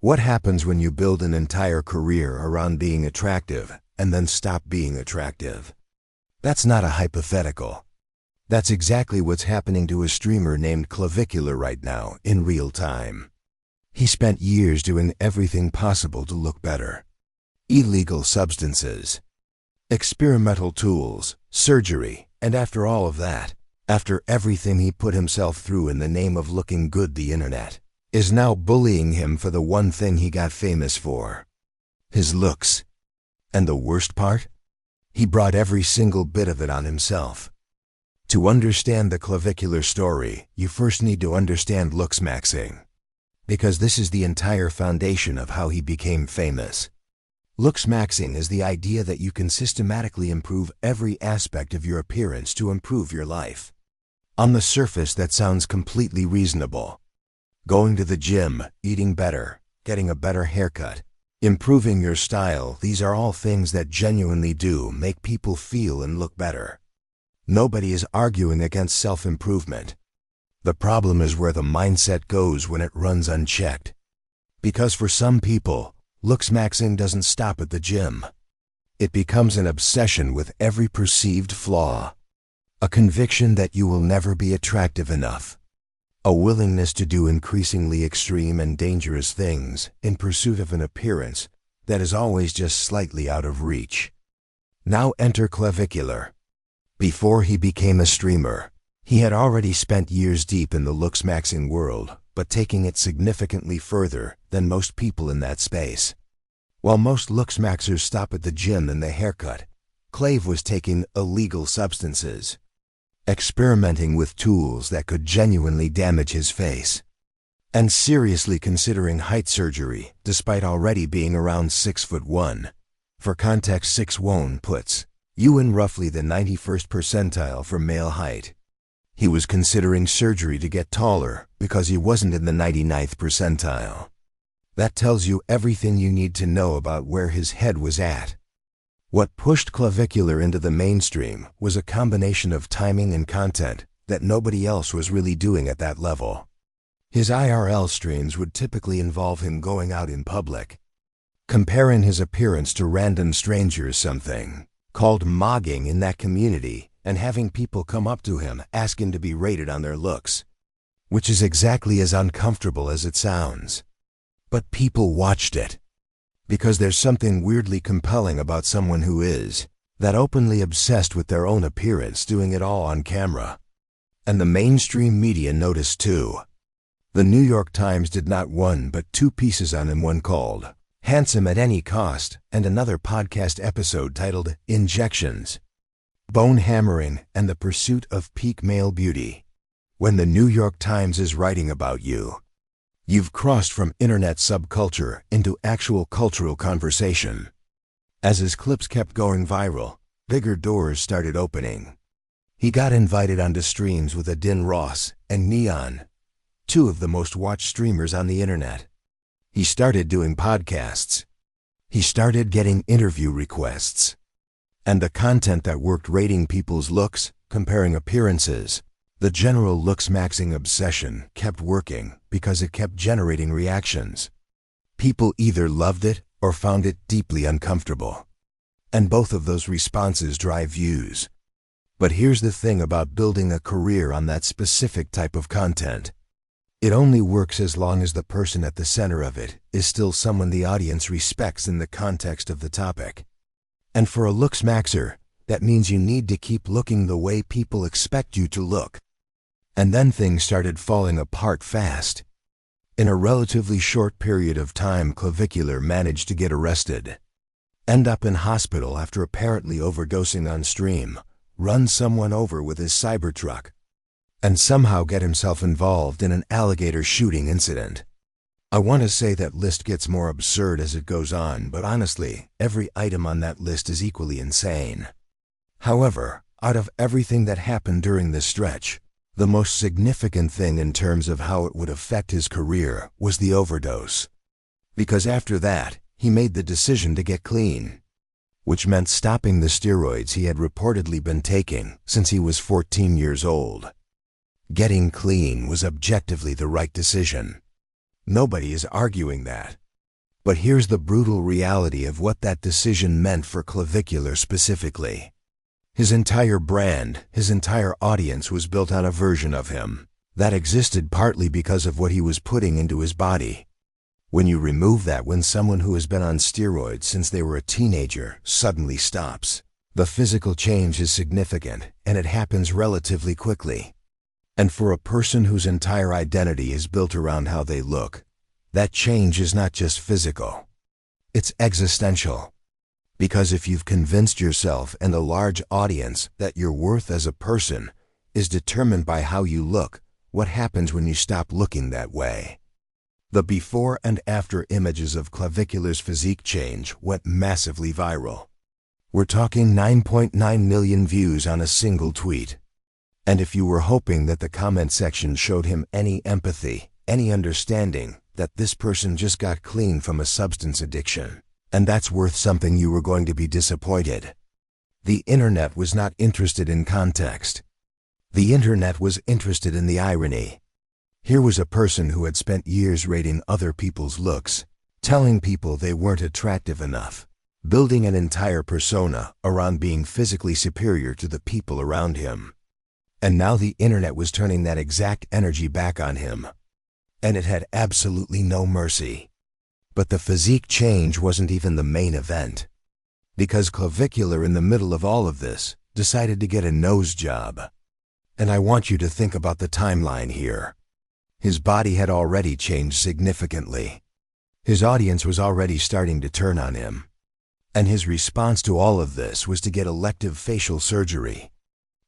What happens when you build an entire career around being attractive and then stop being attractive? That's not a hypothetical. That's exactly what's happening to a streamer named Clavicular right now in real time. He spent years doing everything possible to look better. Illegal substances, experimental tools, surgery, and after all of that, after everything he put himself through in the name of looking good, the internet is now bullying him for the one thing he got famous for: his looks. And the worst part? He brought every single bit of it on himself. To understand the Clavicular story, you first need to understand looksmaxxing, because this is the entire foundation of how he became famous. Looksmaxxing is the idea that you can systematically improve every aspect of your appearance to improve your life. On the surface, that sounds completely reasonable. Going to the gym, eating better, getting a better haircut, improving your style, these are all things that genuinely do make people feel and look better. Nobody is arguing against self-improvement. The problem is where the mindset goes when it runs unchecked. Because for some people, looksmaxxing doesn't stop at the gym. It becomes an obsession with every perceived flaw. A conviction that you will never be attractive enough. A willingness to do increasingly extreme and dangerous things in pursuit of an appearance that is always just slightly out of reach. Now enter Clavicular. Before he became a streamer, he had already spent years deep in the looksmaxxing world, but taking it significantly further than most people in that space. While most looksmaxxers stop at the gym and the haircut, Clave was taking illegal substances, experimenting with tools that could genuinely damage his face, and seriously considering height surgery despite already being around 6'1". For context, 6'1" puts you in roughly the 91st percentile for male height. He was considering surgery to get taller because he wasn't in the 99th percentile. That tells you everything you need to know about where his head was at. What pushed Clavicular into the mainstream was a combination of timing and content that nobody else was really doing at that level. His IRL streams would typically involve him going out in public, comparing his appearance to random strangers, something called mogging in that community, and having people come up to him asking to be rated on their looks, which is exactly as uncomfortable as it sounds. But people watched it. Because there's something weirdly compelling about someone who is that openly obsessed with their own appearance doing it all on camera. And the mainstream media noticed too. The New York Times did not one but two pieces on him, one called "Handsome at Any Cost" and another podcast episode titled "Injections, Bone Hammering, and the Pursuit of Peak Male Beauty." When the New York Times is writing about you, you've crossed from internet subculture into actual cultural conversation. As his clips kept going viral, bigger doors started opening. He got invited onto streams with Adin Ross and Neon, two of the most watched streamers on the internet. He started doing podcasts. He started getting interview requests. And the content that worked, rating people's looks, comparing appearances, the general looksmaxxing obsession kept working because it kept generating reactions. People either loved it or found it deeply uncomfortable. And both of those responses drive views. But here's the thing about building a career on that specific type of content. It only works as long as the person at the center of it is still someone the audience respects in the context of the topic. And for a looksmaxxer, that means you need to keep looking the way people expect you to look. And then things started falling apart fast. In a relatively short period of time, Clavicular managed to get arrested, end up in hospital after apparently overdosing on stream, run someone over with his Cybertruck, and somehow get himself involved in an alligator shooting incident. I want to say that list gets more absurd as it goes on, but honestly, every item on that list is equally insane. However, out of everything that happened during this stretch, the most significant thing in terms of how it would affect his career was the overdose. Because after that, he made the decision to get clean, which meant stopping the steroids he had reportedly been taking since he was 14 years old. Getting clean was objectively the right decision. Nobody is arguing that. But here's the brutal reality of what that decision meant for Clavicular specifically. His entire brand, his entire audience was built on a version of him that existed partly because of what he was putting into his body. When you remove that, when someone who has been on steroids since they were a teenager suddenly stops, the physical change is significant, and it happens relatively quickly. And for a person whose entire identity is built around how they look, that change is not just physical. It's existential. Because if you've convinced yourself and a large audience that your worth as a person is determined by how you look, what happens when you stop looking that way? The before and after images of Clavicular's physique change went massively viral. We're talking 9.9 million views on a single tweet. And if you were hoping that the comment section showed him any empathy, any understanding that this person just got clean from a substance addiction, and that's worth something, you were going to be disappointed. The internet was not interested in context. The internet was interested in the irony. Here was a person who had spent years rating other people's looks, telling people they weren't attractive enough, building an entire persona around being physically superior to the people around him. And now the internet was turning that exact energy back on him. And it had absolutely no mercy. But the physique change wasn't even the main event. Because Clavicular, in the middle of all of this, decided to get a nose job. And I want you to think about the timeline here. His body had already changed significantly. His audience was already starting to turn on him. And his response to all of this was to get elective facial surgery.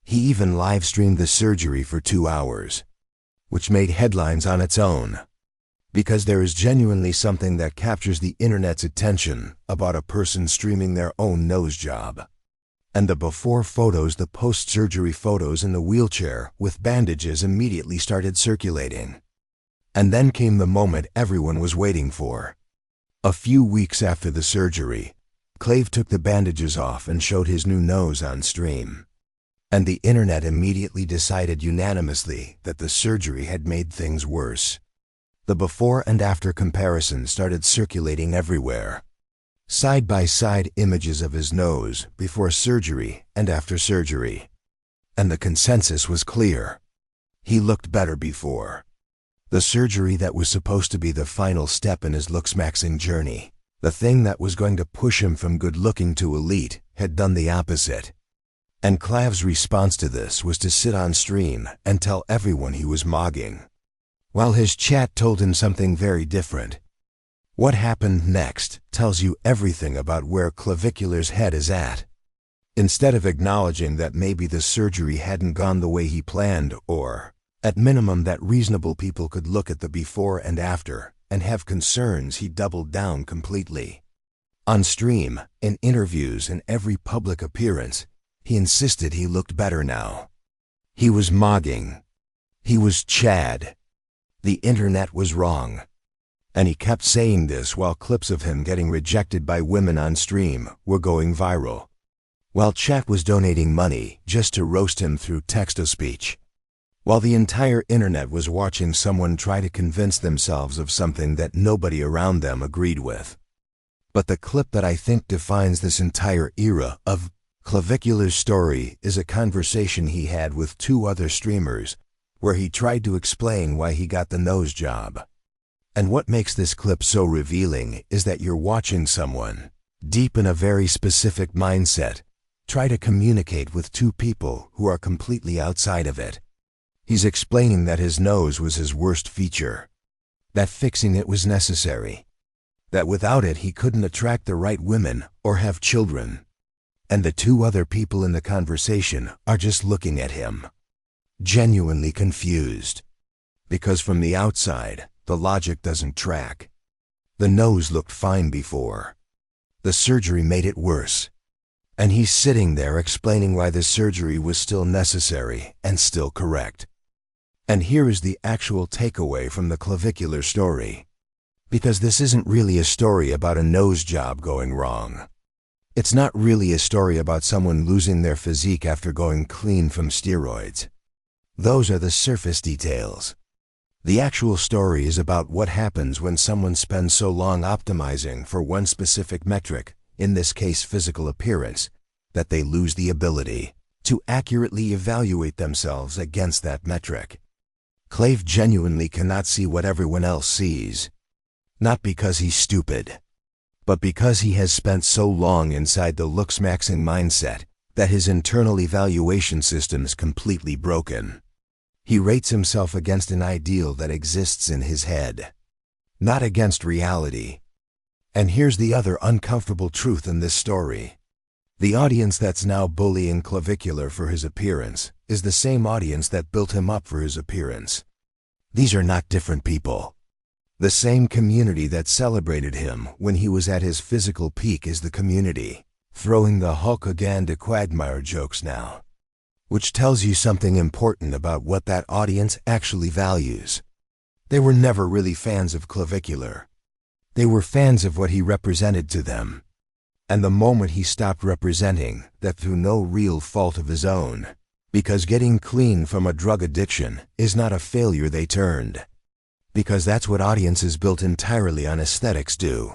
He even live-streamed the surgery for 2 hours, which made headlines on its own. Because there is genuinely something that captures the internet's attention about a person streaming their own nose job. And the before photos, the post-surgery photos in the wheelchair with bandages immediately started circulating. And then came the moment everyone was waiting for. A few weeks after the surgery, Clave took the bandages off and showed his new nose on stream. And the internet immediately decided unanimously that the surgery had made things worse. The before and after comparisons started circulating everywhere. Side-by-side images of his nose before surgery and after surgery. And the consensus was clear. He looked better before. The surgery that was supposed to be the final step in his looksmaxxing journey, the thing that was going to push him from good-looking to elite, had done the opposite. And Clav's response to this was to sit on stream and tell everyone he was mogging, while his chat told him something very different. What happened next tells you everything about where Clavicular's head is at. Instead of acknowledging that maybe the surgery hadn't gone the way he planned, or, at minimum, that reasonable people could look at the before and after and have concerns, he doubled down completely. On stream, in interviews, and every public appearance, he insisted he looked better now. He was mogging. He was Chad. The internet was wrong. And he kept saying this while clips of him getting rejected by women on stream were going viral, while chat was donating money just to roast him through text-to-speech, while the entire internet was watching someone try to convince themselves of something that nobody around them agreed with. But the clip that I think defines this entire era of Clavicular's story is a conversation he had with 2 other streamers where he tried to explain why he got the nose job. And what makes this clip so revealing is that you're watching someone, deep in a very specific mindset, try to communicate with 2 people who are completely outside of it. He's explaining that his nose was his worst feature, that fixing it was necessary, that without it he couldn't attract the right women or have children. And the 2 other people in the conversation are just looking at him, genuinely confused. Because from the outside, the logic doesn't track. The nose looked fine before. The surgery made it worse. And he's sitting there explaining why the surgery was still necessary and still correct. And here is the actual takeaway from the Clavicular story. Because this isn't really a story about a nose job going wrong. It's not really a story about someone losing their physique after going clean from steroids. Those are the surface details. The actual story is about what happens when someone spends so long optimizing for one specific metric, in this case physical appearance, that they lose the ability to accurately evaluate themselves against that metric. Clave genuinely cannot see what everyone else sees. Not because he's stupid, but because he has spent so long inside the looksmaxxing mindset that his internal evaluation system is completely broken. He rates himself against an ideal that exists in his head, not against reality. And here's the other uncomfortable truth in this story. The audience that's now bullying Clavicular for his appearance is the same audience that built him up for his appearance. These are not different people. The same community that celebrated him when he was at his physical peak is the community throwing the Hulk again to Quagmire jokes now. Which tells you something important about what that audience actually values. They were never really fans of Clavicular. They were fans of what he represented to them. And the moment he stopped representing that through no real fault of his own, because getting clean from a drug addiction is not a failure, they turned. Because that's what audiences built entirely on aesthetics do.